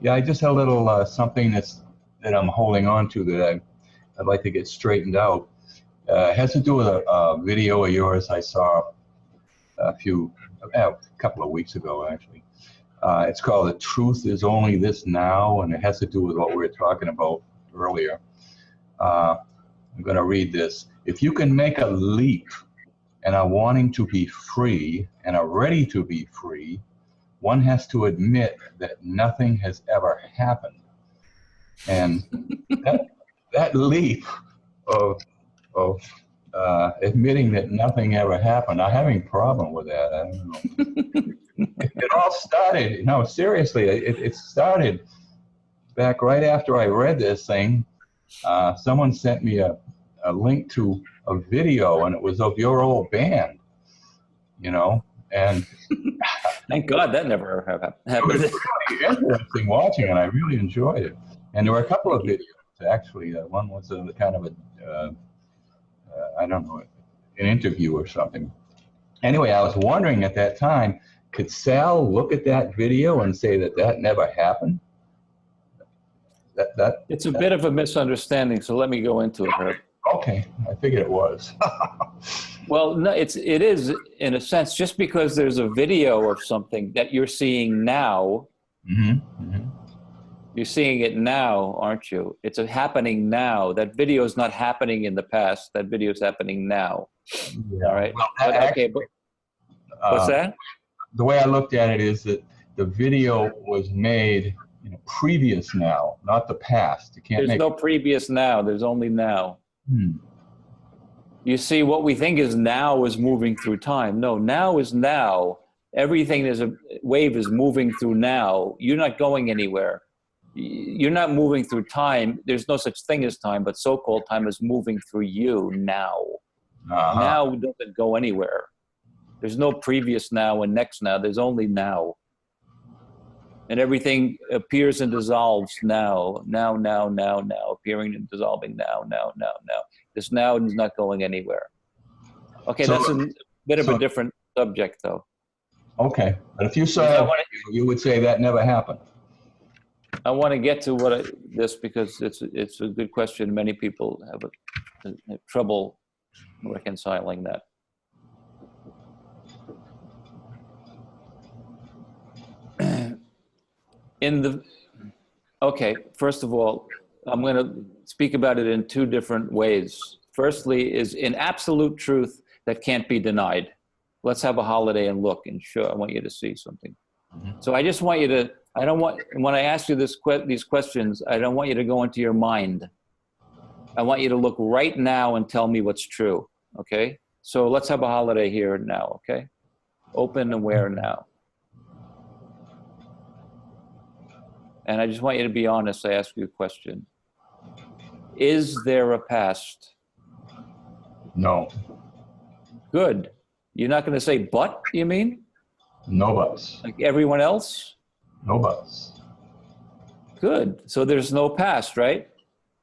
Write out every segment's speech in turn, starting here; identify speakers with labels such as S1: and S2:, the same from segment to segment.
S1: Yeah, I just had a little something that I'm holding on to that I'd like to get straightened out. It has to do with a video of yours I saw a couple of weeks ago, actually. It's called "The Truth Is Only This Now," and it has to do with what we were talking about earlier. I'm going to read this. If you can make a leap and are wanting to be free and are ready to be free, one has to admit that nothing has ever happened. And that leap of admitting that nothing ever happened, I'm having a problem with that. I don't know. It all started, no, seriously, it started back right after I read this thing. Someone sent me a link to a video, and it was of your old band, and
S2: thank God that never happened.
S1: It was really interesting watching, and I really enjoyed it. And there were a couple of videos, actually. One was kind of I don't know, an interview or something. Anyway, I was wondering at that time, could Sal look at that video and say that never happened?
S2: It's a bit of a misunderstanding, so let me go into it, Herb.
S1: Okay, I figured it was.
S2: Well, no, it is in a sense, just because there's a video of something that you're seeing now.
S1: Mm-hmm. Mm-hmm.
S2: You're seeing it now, aren't you? It's happening now. That video is not happening in the past. That video is happening now.
S1: Yeah.
S2: All right.
S1: Well,
S2: what's that?
S1: The way I looked at it is that the video was made previous now, not the past.
S2: There's no previous now. There's only now.
S1: Hmm.
S2: You see, what we think is now is moving through time. No, now is now. Everything is a wave is moving through now. You're not going anywhere. You're not moving through time. There's no such thing as time, but so-called time is moving through you now.
S1: Uh-huh.
S2: Now doesn't go anywhere. There's no previous now and next now. There's only now. And everything appears and dissolves now, appearing and dissolving now. This now is not going anywhere. Okay, that's a bit of a different subject, though.
S1: Okay, but if you saw it, you would say that never happened.
S2: I want to get to this because it's a good question. Many people have trouble reconciling that. Okay, first of all, I'm going to speak about it in two different ways. Firstly is in absolute truth that can't be denied. Let's have a holiday and look and show. I want you to see something. Mm-hmm. So I just want you to, when I ask you these questions, I don't want you to go into your mind. I want you to look right now and tell me what's true, okay? So let's have a holiday here and now, okay? Open aware now. And I just want you to be honest. I ask you a question. Is there a past?
S1: No.
S2: Good. You're not going to say but, you mean?
S1: No buts.
S2: Like everyone else?
S1: No buts.
S2: Good. So there's no past, right?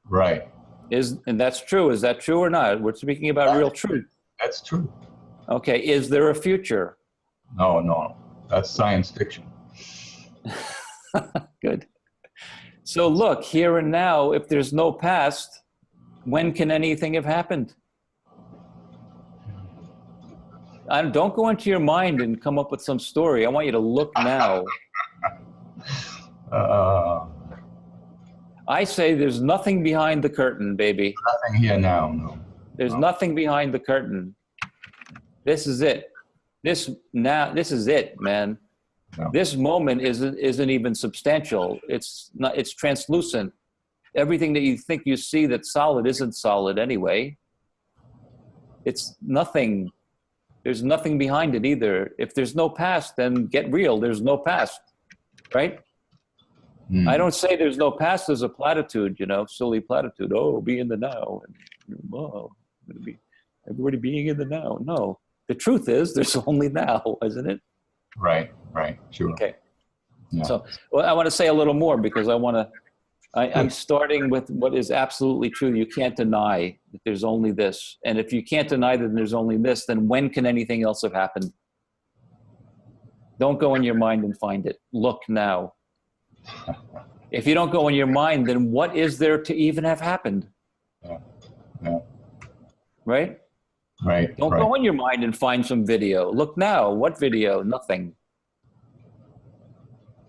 S1: Right.
S2: And that's true. Is that true or not? We're speaking about real truth.
S1: That's true.
S2: Okay. Is there a future?
S1: No. That's science fiction.
S2: Good. So look, here and now, if there's no past, when can anything have happened? Don't go into your mind and come up with some story. I want you to look now. I say there's nothing behind the curtain, baby.
S1: Nothing here now, no.
S2: There's nothing behind the curtain. This is it. This is it, man. No. This moment isn't even substantial. It's translucent. Everything that you think you see that's solid isn't solid anyway. It's nothing. There's nothing behind it either. If there's no past, then get real. There's no past, right? Mm. I don't say there's no past as a platitude, silly platitude. Oh, be in the now. And, everybody being in the now. No, the truth is there's only now, isn't it?
S1: Right, sure.
S2: Okay. Yeah. So I want to say a little more because I'm starting with what is absolutely true. You can't deny that there's only this. And if you can't deny that there's only this, then when can anything else have happened? Don't go in your mind and find it. Look now. If you don't go in your mind, then what is there to even have happened?
S1: Yeah. Yeah.
S2: Right?
S1: Right.
S2: Don't go in your mind and find some video. Look now. What video? Nothing.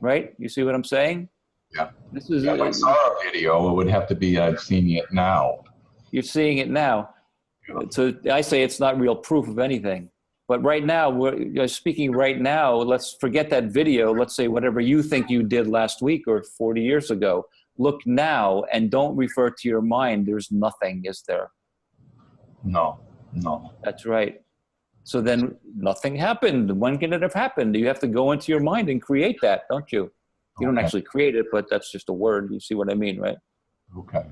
S2: Right? You see what I'm saying?
S1: Yeah.
S2: This is.
S1: If I saw a video, it would have to be I've seen it now.
S2: You're seeing it now.
S1: Yeah.
S2: So I say it's not real proof of anything. But right now, we're speaking right now. Let's forget that video. Let's say whatever you think you did last week or 40 years ago. Look now and don't refer to your mind. There's nothing, is there?
S1: No. No.
S2: That's right. So then nothing happened. When can it have happened? You have to go into your mind and create that, don't you? You don't actually create it, but that's just a word. You see what I mean, right?
S1: Okay.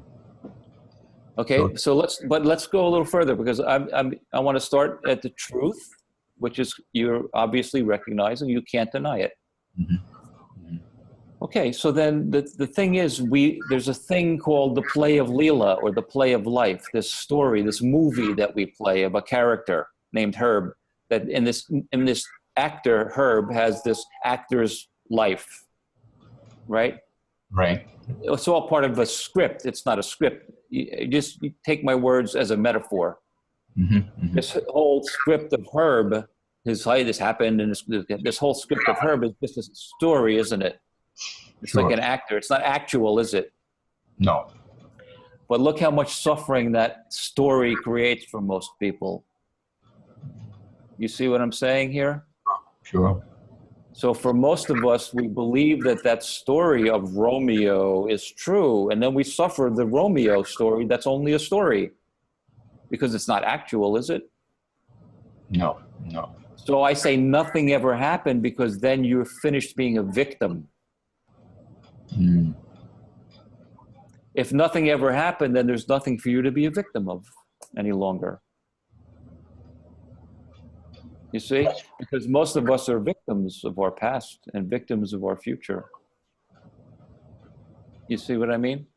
S2: Okay. So let's go a little further, because I want to start at the truth, which is you're obviously recognizing you can't deny it.
S1: Mm-hmm. Mm-hmm.
S2: Okay. So then the thing is, there's a thing called the play of Leela, or the play of life. This story, this movie that we play of a character named Herb. That in this actor, Herb has this actor's life. Right?
S1: Right.
S2: It's all part of a script. It's not a script. You take my words as a metaphor.
S1: Mm-hmm. Mm-hmm.
S2: This whole script of Herb, his height has happened, and this whole script of Herb is just a story, isn't it? It's
S1: Sure.
S2: like an actor. It's not actual, is it?
S1: No.
S2: But look how much suffering that story creates for most people. You see what I'm saying here?
S1: Sure.
S2: So for most of us, we believe that story of Romeo is true, and then we suffer the Romeo story that's only a story, because it's not actual, is it?
S1: No. No.
S2: So I say nothing ever happened, because then you're finished being a victim.
S1: Mm.
S2: If nothing ever happened, then there's nothing for you to be a victim of any longer. You see? Because most of us are victims of our past and victims of our future. You see what I mean?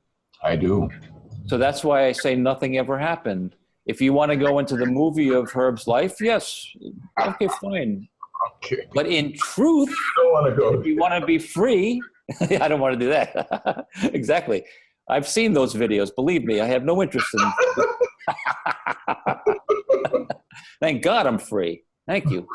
S1: I do.
S2: So that's why I say nothing ever happened. If you want to go into the movie of Herb's life, yes. Okay, fine.
S1: Okay.
S2: But in truth,
S1: I don't want to go.
S2: if you want to be free, I don't want to do that. Exactly. I've seen those videos. Believe me, I have no interest in Thank God I'm free. Thank you.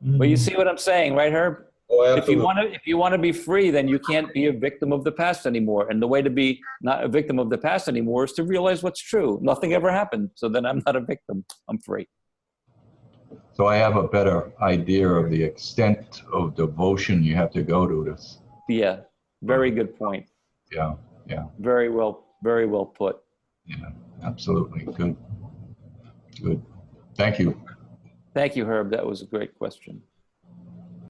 S2: But you see what I'm saying, right, Herb?
S1: Oh,
S2: If you want to be free, then you can't be a victim of the past anymore. And the way to be not a victim of the past anymore is to realize what's true. Nothing ever happened. So then I'm not a victim. I'm free.
S1: So I have a better idea of the extent of devotion you have to go to this.
S2: Yeah. Very good point.
S1: Yeah. Yeah.
S2: Very well put.
S1: Yeah. Absolutely. Good. Good. Thank you.
S2: Thank you, Herb. That was a great question.